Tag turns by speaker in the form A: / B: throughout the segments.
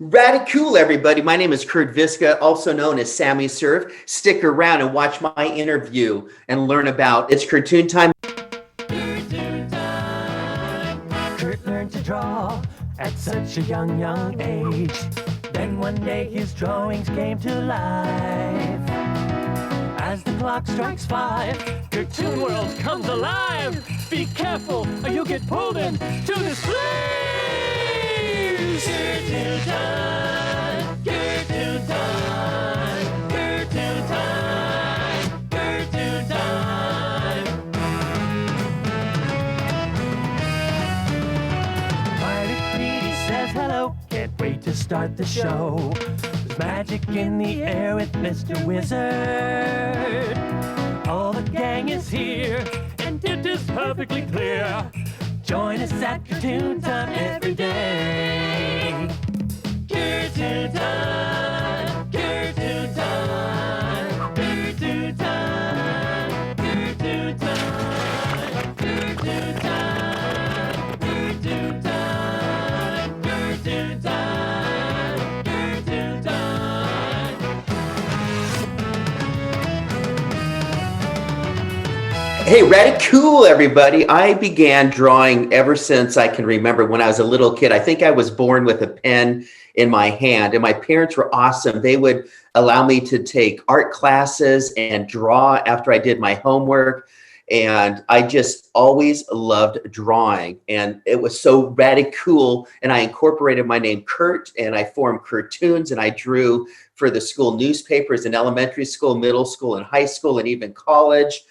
A: Radicool, everybody. My name is Curt Visca, also known as Sammy Surf. Stick around and watch my interview and learn about it's Curtoon Time.
B: Curtoon Time. Curt learned to draw at such a young age. Then one day his drawings came to life. As the clock strikes 5, Curtoon World comes alive. Be careful or you'll get pulled into the flames. Curtoon Time, Curtoon Time, Curtoon Time, Curtoon Time. Pirate Petey says hello, can't wait to start the show. There's magic in the air with Mr. Wizard. All the gang is here, and it is perfectly clear. Join us at Curtoon Time every day. Curtoon Time, Curtoon Time, Curtoon Time, Curtoon Time, Curtoon Time, Curtoon Time, Curtoon Time, Curtoon Time.
A: Hey, Radicool, everybody. I began drawing ever since I can remember when I was a little kid. I think I was born with a pen in my hand, and my parents were awesome. They would allow me to take art classes and draw after I did my homework. And I just always loved drawing, and it was so radicool. And I incorporated my name Curt, and I formed Curtoons, and I drew for the school newspapers in elementary school, middle school, and high school, and even college.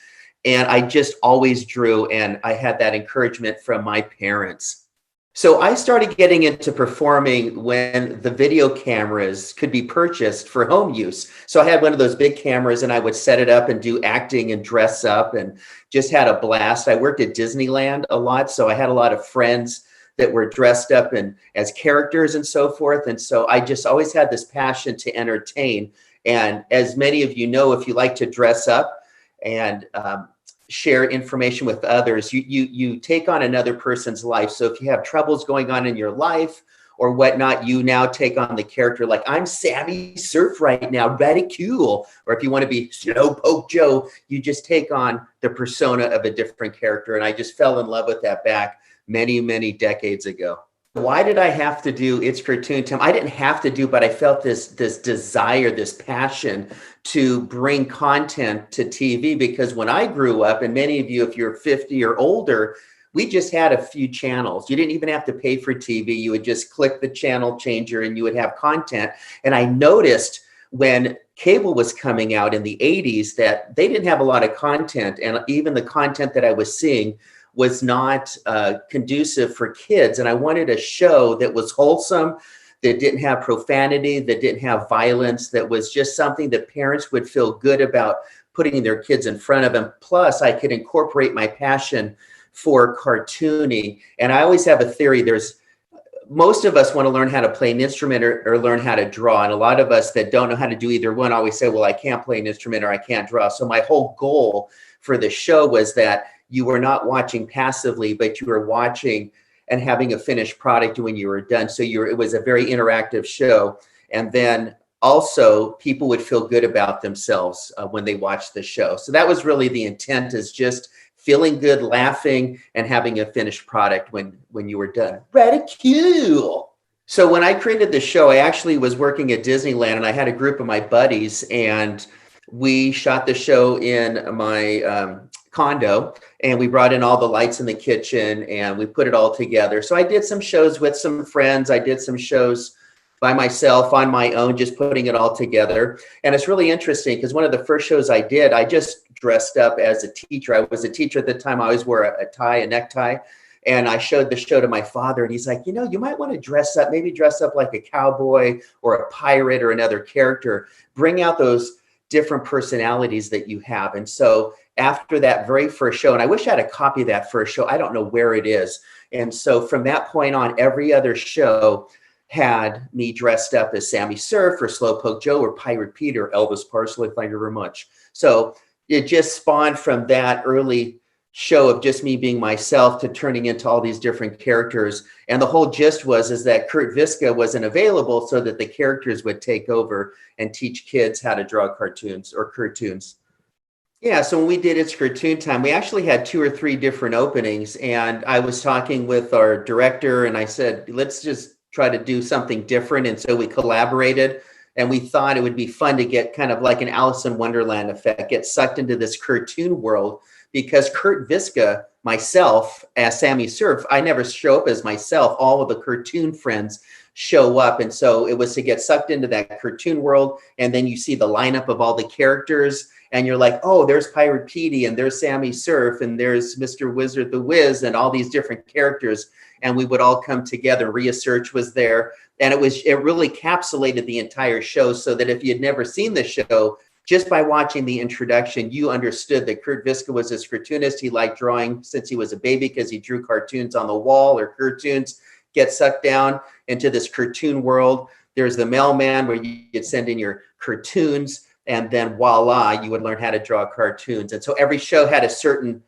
A: And I just always drew, and I had that encouragement from my parents. So I started getting into performing when the video cameras could be purchased for home use. So I had one of those big cameras, and I would set it up and do acting and dress up and just had a blast. I worked at Disneyland a lot, so I had a lot of friends that were dressed up and as characters and so forth. And so I just always had this passion to entertain. And as many of you know, if you like to dress up and share information with others, you take on another person's life. So if you have troubles going on in your life or whatnot, you now take on the character, like I'm Sammy Surf right now, Radicool. Or if you want to be Slowpoke Joe, you just take on the persona of a different character. And I just fell in love with that back many decades ago. Why did I have to do It's Curtoon Time? I didn't have to do, but I felt this desire, this passion to bring content to TV, because when I grew up, and many of you, if you're 50 or older, we just had a few channels. You didn't even have to pay for TV. You would just click the channel changer and you would have content. And I noticed when cable was coming out in the 80s that they didn't have a lot of content. And even the content that I was seeing was not conducive for kids. And I wanted a show that was wholesome, that didn't have profanity, that didn't have violence, that was just something that parents would feel good about putting their kids in front of them. Plus, I could incorporate my passion for cartooning. And I always have a theory. Most of us want to learn how to play an instrument or learn how to draw. And a lot of us that don't know how to do either one always say, well, I can't play an instrument or I can't draw. So my whole goal for the show was that you were not watching passively, but you were watching and having a finished product when you were done. So it was a very interactive show. And then also people would feel good about themselves when they watched the show. So that was really the intent, is just feeling good, laughing, and having a finished product when you were done. Radicool. So when I created the show, I actually was working at Disneyland, and I had a group of my buddies, and we shot the show in my condo, and we brought in all the lights in the kitchen and we put it all together. So I did some shows with some friends. I did some shows by myself on my own, just putting it all together. And it's really interesting because one of the first shows I did, I just dressed up as a teacher. I was a teacher at the time. I always wore a tie, a necktie. And I showed the show to my father, and he's like, you might want to dress up, maybe dress up like a cowboy or a pirate or another character. Bring out those different personalities that you have. And so after that very first show, and I wish I had a copy of that first show, I don't know where it is. And so from that point on, every other show had me dressed up as Sammy Surf or Slowpoke Joe or Pirate Peter, Elvis Parsley, thank you very much. So it just spawned from that early show of just me being myself to turning into all these different characters. And the whole gist is that Curt Visca wasn't available so that the characters would take over and teach kids how to draw cartoons or Curtoons. Yeah, so when we did It's Curtoon Time, we actually had 2 or 3 different openings, and I was talking with our director and I said, let's just try to do something different. And so we collaborated, and we thought it would be fun to get kind of like an Alice in Wonderland effect, get sucked into this cartoon world, because Curt Visca, myself, as Sammy Surf, I never show up as myself. All of the cartoon friends show up. And so it was to get sucked into that cartoon world. And then you see the lineup of all the characters, and you're like, oh, there's Pirate Petey, and there's Sammy Surf, and there's Mr. Wizard the Wiz, and all these different characters. And we would all come together. Research was there. And it really encapsulated the entire show, so that if you had never seen the show, just by watching the introduction, you understood that Curt Visca was this cartoonist. He liked drawing since he was a baby because he drew cartoons on the wall, or cartoons. Get sucked down into this cartoon world. There's the mailman where you could send in your cartoons, and then voila, you would learn how to draw cartoons. And so every show had a certain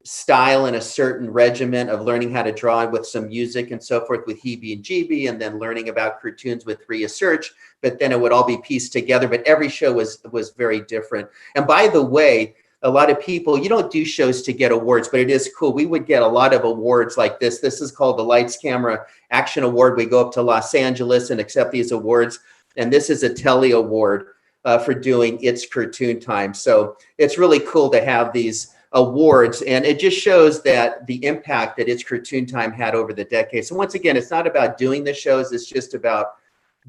A: style and a certain regiment of learning how to draw with some music and so forth with Hebe and GB, and then learning about cartoons with research. But then it would all be pieced together. But every show was very different. And by the way, a lot of people, you don't do shows to get awards, but it is cool. We would get a lot of awards like this. This is called the Lights, Camera, Action Award. We go up to Los Angeles and accept these awards. And this is a Telly Award for doing It's Curtoon Time. So it's really cool to have these awards. And it just shows that the impact that It's Curtoon Time had over the decades. So once again, it's not about doing the shows. It's just about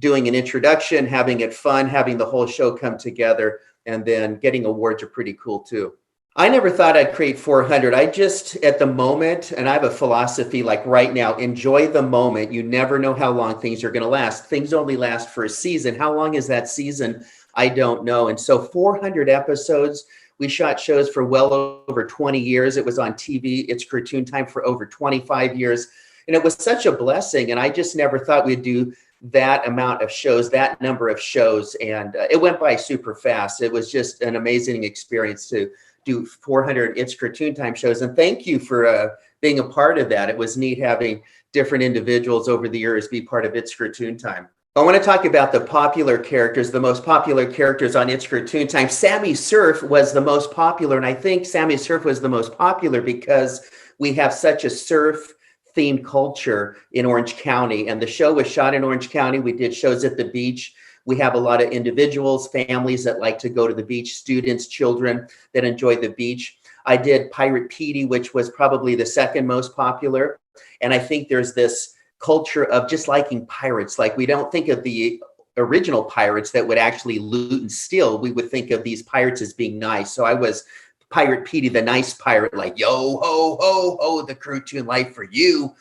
A: doing an introduction, having it fun, having the whole show come together, and then getting awards are pretty cool too. I never thought I'd create 400. I just, at the moment, and I have a philosophy like right now, enjoy the moment. You never know how long things are going to last. Things only last for a season. How long is that season? I don't know. And so 400 episodes, we shot shows for well over 20 years. It was on TV. It's Curtoon Time for over 25 years. And it was such a blessing. And I just never thought we'd do that amount of shows, that number of shows. And it went by super fast. It was just an amazing experience to do 400 It's Curtoon Time shows. And thank you for being a part of that. It was neat having different individuals over the years be part of It's Curtoon Time. I want to talk about the popular characters, the most popular characters on It's Curtoon Time. Sammy Surf was the most popular. And I think Sammy Surf was the most popular because we have such a surf themed culture in Orange County. And the show was shot in Orange County. We did shows at the beach. We have a lot of individuals, families that like to go to the beach, students, children that enjoy the beach. I did Pirate Petey, which was probably the second most popular. And I think there's this culture of just liking pirates. Like, we don't think of the original pirates that would actually loot and steal. We would think of these pirates as being nice. So I was Pirate Petey, the nice pirate, like, yo, ho, ho, ho, the cartoon life for you.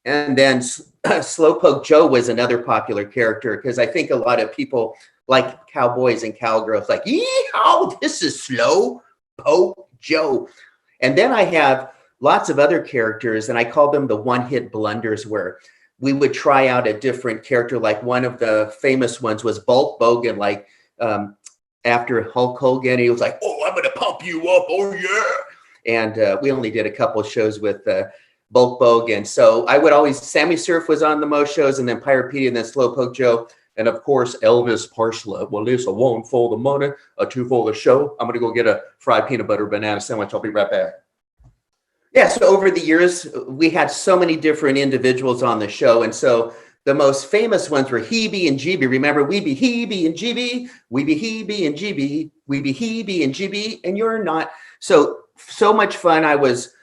A: And then Slowpoke Joe was another popular character because I think a lot of people like cowboys and cowgirls, like, yeehaw, this is Slowpoke Joe. And then I have lots of other characters, and I call them the one-hit blunders, where we would try out a different character. Like, one of the famous ones was Bulk Bogan, like after Hulk Hogan, he was like, oh, I'm going to pump you up, oh yeah. And we only did a couple shows with Bulk Bogan. So I would always, Sammy Surf was on the most shows, and then Pirate Petey, and then Slowpoke Joe, and of course Elvis Parshla. Well, this a one for the money, a two for the show. I'm gonna go get a fried peanut butter banana sandwich. I'll be right back. Yeah, so over the years, we had so many different individuals on the show, and so the most famous ones were Hebe and GB. Remember, we be Hebe and GB, we be Hebe and GB, we be Hebe and GB, and you're not. So much fun. I was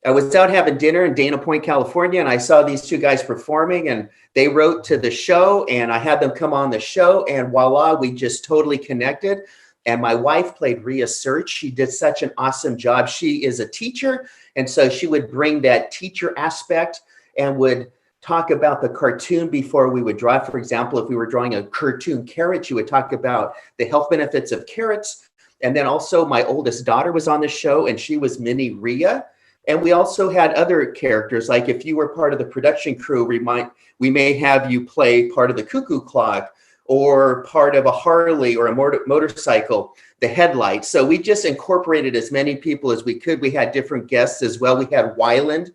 A: out having dinner in Dana Point, California, and I saw these two guys performing, and they wrote to the show, and I had them come on the show, and voila, we just totally connected. And my wife played Rhea Search. She did such an awesome job. She is a teacher, and so she would bring that teacher aspect and would talk about the cartoon before we would draw. For example, if we were drawing a cartoon carrot, she would talk about the health benefits of carrots. And then also my oldest daughter was on the show, and she was Mini Rhea. And we also had other characters, like if you were part of the production crew, we may have you play part of the Cuckoo Clock, or part of a Harley or a motorcycle, the headlights. So we just incorporated as many people as we could. We had different guests as well. We had Wyland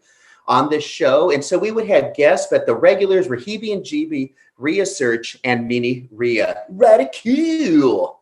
A: on this show. And so we would have guests, but the regulars were Hebe and GB, Rhea Search, and Mini Rhea. Radicule.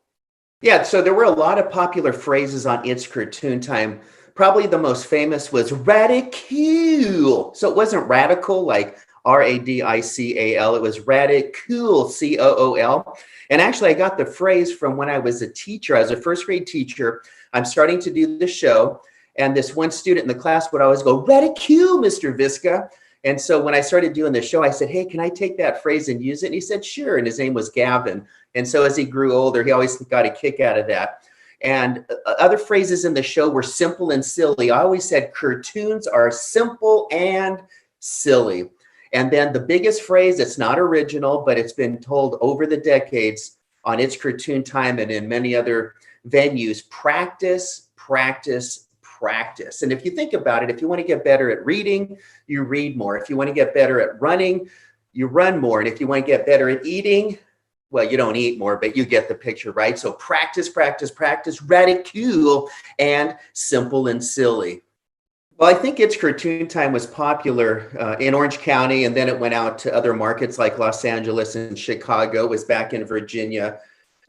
A: Yeah, so there were a lot of popular phrases on It's Curtoon Time. Probably the most famous was radicule. So it wasn't radical like Radical. It was radicule, Cool. And actually, I got the phrase from when I was a teacher. I was a first grade teacher. I'm starting to do the show. And this one student in the class would always go, radicule, Mr. Visca. And so when I started doing the show, I said, hey, can I take that phrase and use it? And he said, sure. And his name was Gavin. And so as he grew older, he always got a kick out of that. And other phrases in the show were simple and silly. I always said Curtoons are simple and silly. And then the biggest phrase, it's not original, but it's been told over the decades on It's Curtoon Time and in many other venues, practice, practice, practice. And if you think about it, if you want to get better at reading, you read more. If you want to get better at running, you run more. And if you want to get better at eating, well, you don't eat more, but you get the picture, right? So practice, practice, practice, radicule, and simple and silly. Well, I think It's Curtoon Time was popular in Orange County, and then it went out to other markets like Los Angeles and Chicago. It was back in Virginia.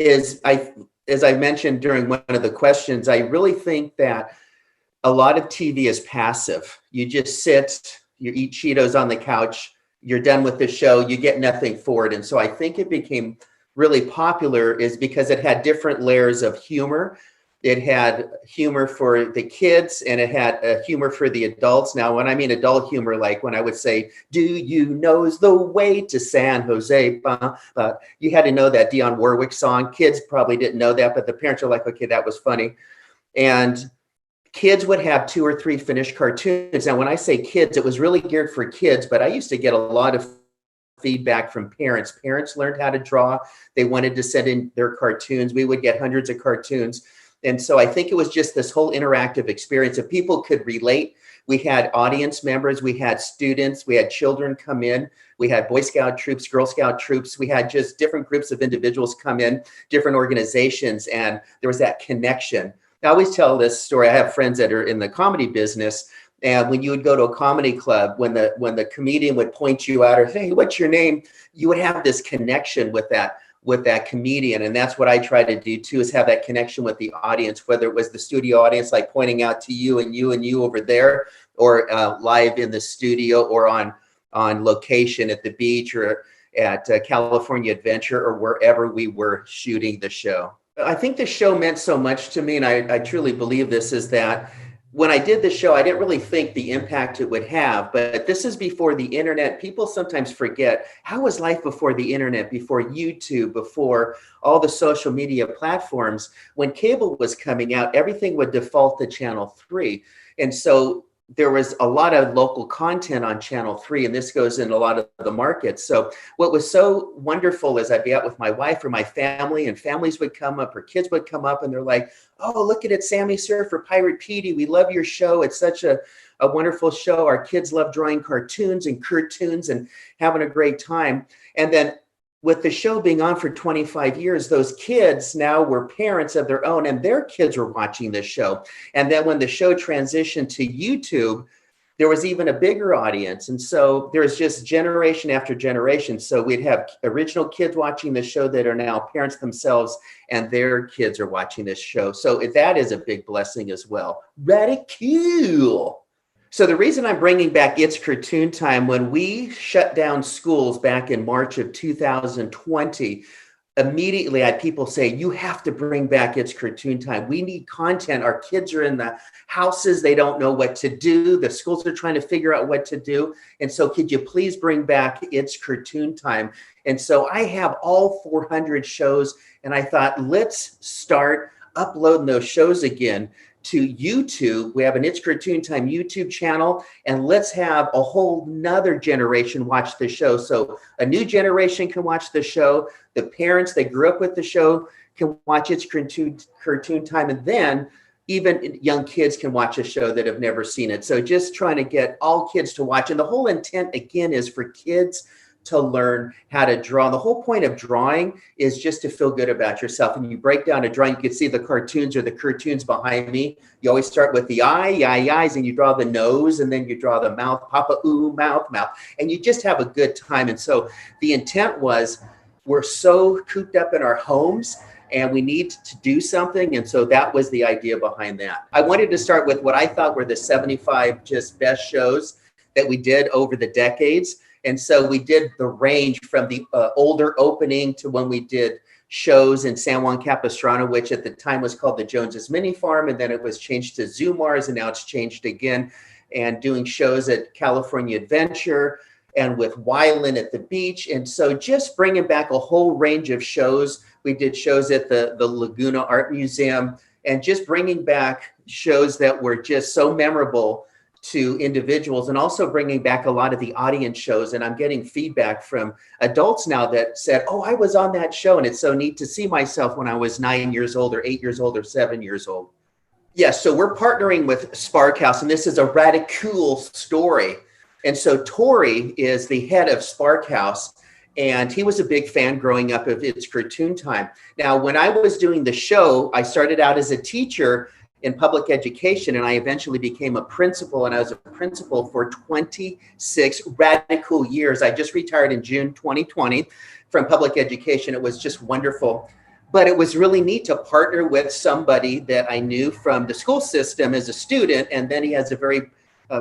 A: As I mentioned during one of the questions, I really think that a lot of TV is passive. You just sit, you eat Cheetos on the couch, you're done with the show, you get nothing for it. And so I think it became really popular is because it had different layers of humor. It had humor for the kids and it had humor for the adults. Now, when I mean adult humor, like when I would say, do you know the way to San Jose? You had to know that Dionne Warwick song. Kids probably didn't know that, but the parents are like, okay, that was funny. And kids would have 2 or 3 finished cartoons. Now, when I say kids, it was really geared for kids, but I used to get a lot of feedback from parents. Parents learned how to draw. They wanted to send in their cartoons. We would get hundreds of cartoons. And so I think it was just this whole interactive experience. If people could relate, we had audience members, we had students, we had children come in, we had Boy Scout troops, Girl Scout troops, we had just different groups of individuals come in, different organizations, and there was that connection. I always tell this story. I have friends that are in the comedy business, and when you would go to a comedy club, when the comedian would point you out or say, hey, what's your name? You would have this connection with that comedian. And that's what I try to do too, is have that connection with the audience, whether it was the studio audience, like pointing out to you and you and you over there, or live in the studio, or on location at the beach or at California Adventure, or wherever we were shooting the show. I think the show meant so much to me, and I truly believe this, is that when I did the show, I didn't really think the impact it would have, but this is before the internet. People sometimes forget, how was life before the internet, before YouTube, before all the social media platforms? When cable was coming out, everything would default to Channel 3. And so there was a lot of local content on Channel 3, and this goes in a lot of the markets. So what was so wonderful is I'd be out with my wife or my family, and families would come up or kids would come up and they're like, oh, look at it, Sammy Surf or Pirate Petey. We love your show. It's such a wonderful show. Our kids love drawing cartoons and Curtoons and having a great time. And then with the show being on for 25 years, those kids now were parents of their own, and their kids were watching this show. And then when the show transitioned to YouTube, there was even a bigger audience. And so there's just generation after generation. So we'd have original kids watching the show that are now parents themselves, and their kids are watching this show. So that is a big blessing as well. Radicule. So the reason I'm bringing back It's Curtoon Time, when we shut down schools back in March of 2020, immediately I had people say, you have to bring back It's Curtoon Time. We need content. Our kids are in the houses. They don't know what to do. The schools are trying to figure out what to do. And so could you please bring back It's Curtoon Time? And so I have all 400 shows, and I thought, let's start uploading those shows again to YouTube. We have an It's Curtoon Time YouTube channel, and let's have a whole nother generation watch the show. So a new generation can watch the show. The parents that grew up with the show can watch It's Curtoon Time, and then even young kids can watch a show that have never seen it. So just trying to get all kids to watch. And the whole intent, again, is for kids to learn how to draw. And the whole point of drawing is just to feel good about yourself. And you break down a drawing, you can see the cartoons or the Curtoons behind me. You always start with the eyes, and you draw the nose, and then you draw the mouth, Papa, ooh, mouth, and you just have a good time. And so the intent was, we're so cooped up in our homes and we need to do something. And so that was the idea behind that. I wanted to start with what I thought were the 75 just best shows that we did over the decades. And so we did the range from the older opening to when we did shows in San Juan Capistrano, which at the time was called the Joneses Mini Farm. And then it was changed to Zumars, and now it's changed again. And doing shows at California Adventure and with Wyland at the beach. And so just bringing back a whole range of shows. We did shows at the Laguna Art Museum, and just bringing back shows that were just so memorable to individuals, and also bringing back a lot of the audience shows. And I'm getting feedback from adults now that said, oh, I was on that show. And it's so neat to see myself when I was 9 years old or 8 years old or 7 years old. Yes, so we're partnering with Sparkhouse, and this is a rather cool story. And so Tori is the head of Sparkhouse, and he was a big fan growing up of It's Curtoon Time. Now, when I was doing the show, I started out as a teacher in public education, and I eventually became a principal, and I was a principal for 26 radical years. I just retired in June 2020 from public education. It was just wonderful. But it was really neat to partner with somebody that I knew from the school system as a student, and then he has a very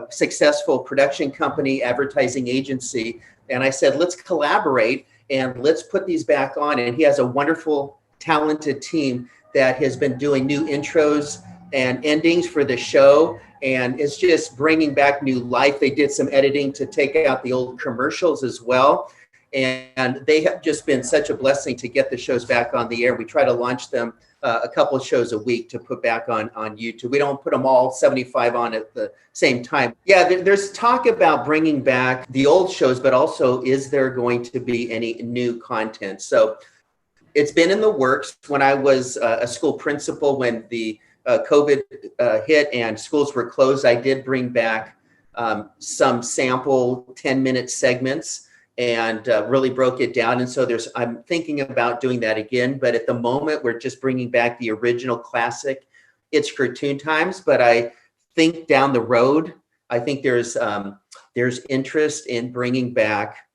A: successful production company, advertising agency. And I said, let's collaborate and let's put these back on. And he has a wonderful, talented team that has been doing new intros and endings for the show. And it's just bringing back new life. They did some editing to take out the old commercials as well. And they have just been such a blessing to get the shows back on the air. We try to launch them a couple of shows a week to put back on YouTube. We don't put them all 75 on at the same time. Yeah, there's talk about bringing back the old shows, but also is there going to be any new content? So it's been in the works. When I was a school principal, when the COVID hit and schools were closed, I did bring back some sample 10-minute segments and really broke it down. And so I'm thinking about doing that again, but at the moment we're just bringing back the original classic, It's Curtoon Times. But I think down the road, I think there's interest in bringing back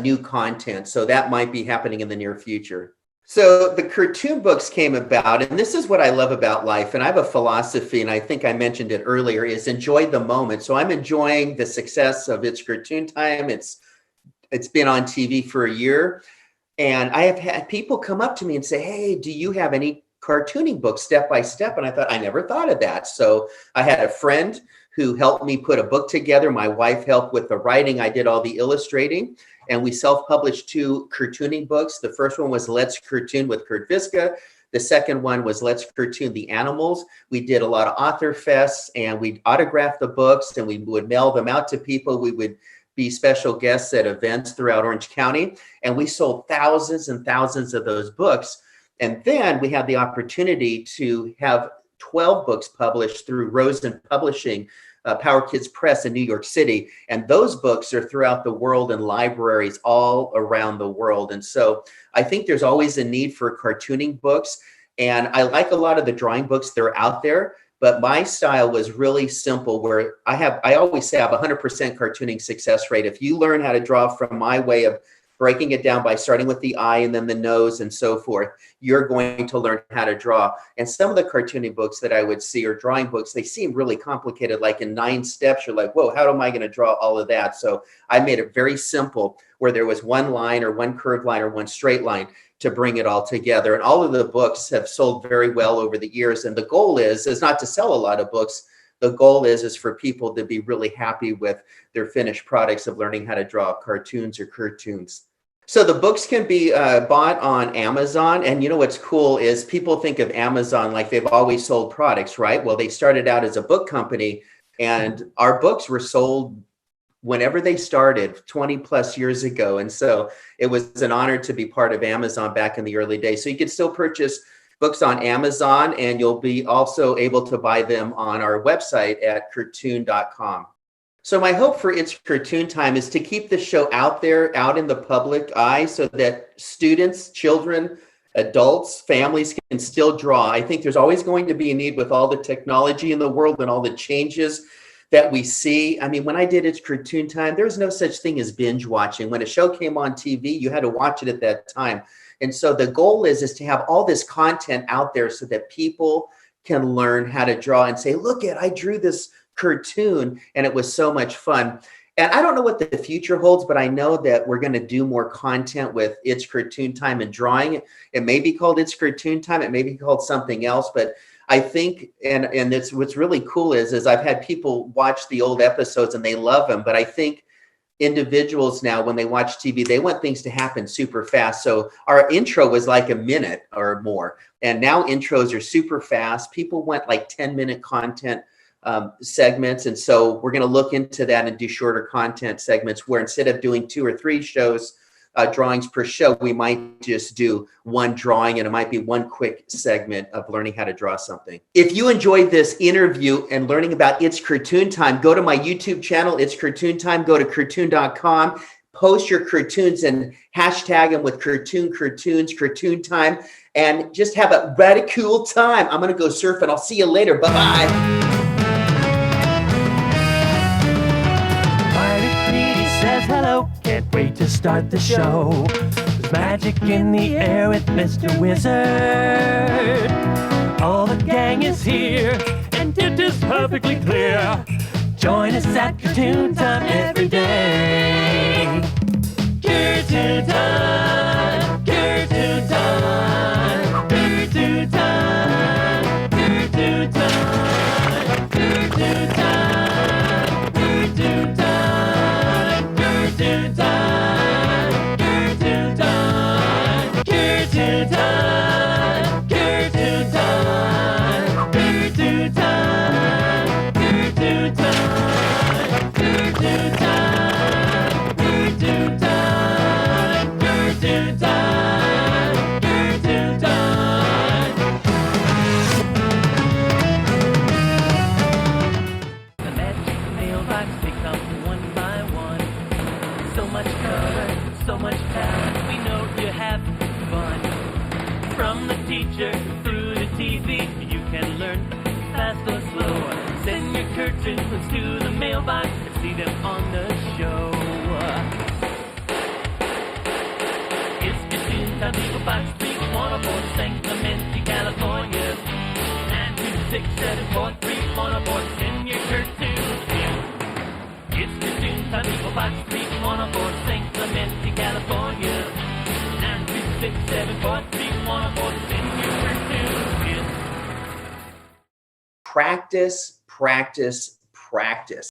A: new content. So that might be happening in the near future. So the cartoon books came about, and this is what I love about life. And I have a philosophy, and I think I mentioned it earlier, is enjoy the moment. So I'm enjoying the success of It's Curtoon Time. It's been on TV for a year. And I have had people come up to me and say, hey, do you have any cartooning books step by step? And I thought, I never thought of that. So I had a friend who helped me put a book together. My wife helped with the writing. I did all the illustrating. And we self-published 2 cartooning books. The first one was Let's Curtoon with Curt Visca. The second one was Let's Curtoon the Animals. We did a lot of author fests, and we autographed the books, and we would mail them out to people. We would be special guests at events throughout Orange County. And we sold thousands and thousands of those books. And then we had the opportunity to have 12 books published through Rosen Publishing, Power Kids Press in New York City. And those books are throughout the world in libraries all around the world. And so I think there's always a need for cartooning books. And I like a lot of the drawing books that are out there. But my style was really simple, where I always say I have 100% cartooning success rate. If you learn how to draw from my way of breaking it down by starting with the eye and then the nose and so forth, you're going to learn how to draw. And some of the cartooning books that I would see, or drawing books, they seem really complicated, like in 9 steps. You're like, whoa, how am I going to draw all of that? So I made it very simple, where there was one line or one curved line or one straight line to bring it all together. And all of the books have sold very well over the years. And the goal is not to sell a lot of books. The goal is for people to be really happy with their finished products of learning how to draw cartoons or Curtoons. So the books can be bought on Amazon. And you know what's cool is people think of Amazon like they've always sold products, right? Well, they started out as a book company, and our books were sold whenever they started 20 plus years ago. And so it was an honor to be part of Amazon back in the early days. So you can still purchase books on Amazon, and you'll be also able to buy them on our website at curtoon.com. So my hope for It's Curtoon Time is to keep the show out there, out in the public eye, so that students, children, adults, families can still draw. I think there's always going to be a need with all the technology in the world and all the changes that we see. I mean, when I did It's Curtoon Time, there was no such thing as binge watching. When a show came on TV, you had to watch it at that time. And so the goal is to have all this content out there so that people can learn how to draw and say, look I drew this cartoon and it was so much fun. And I don't know what the future holds, but I know that we're going to do more content with It's Curtoon Time and drawing. It may be called It's Curtoon Time. It may be called something else, but I think, and it's what's really cool is I've had people watch the old episodes and they love them, but I think individuals now, when they watch TV, they want things to happen super fast. So our intro was like a minute or more, and now intros are super fast. People want like 10-minute content segments. And so we're going to look into that and do shorter content segments where instead of doing 2 or 3 shows, drawings per show, we might just do one drawing and it might be one quick segment of learning how to draw something. If you enjoyed this interview and learning about It's Curtoon Time, go to my YouTube channel, It's Curtoon Time, go to Curtoon.com, post your cartoons and hashtag them with Curtoons, Curtoon Time, and just have a radical cool time. I'm going to go surf and I'll see you later. Bye-bye.
B: Says hello, can't wait to start the show. There's magic in the air with Mr. Wizard. All the gang is here, and it is perfectly clear. Join us at Curtoon Time every day. Curtoon Time, Curtoon Time, Curtoon Time, Curtoon Time, Curtoon Time, Curtoon Time. Curtoon Time, Curtoon Time, Curtoon Time, Curtoon Time, Curtoon Time, Curtoon Time, Curtoon Time, Curtoon Time, Curtoon Time, Curtoon Time. The magic mailbox, they come one by one. So much color, so much talent, we know you have fun. From the teacher through the TV, you can learn fast or slow. Send your cartoons to the mailbox and see them on the show. It's Curtoon Time, Eagle Box 3104, Sacramento, California. 926743104, send your cartoons in. It's Curtoon Time, Eagle Box 3104, St. Clemente, California. 926743104, send your cartoons in.
A: Practice, practice, practice.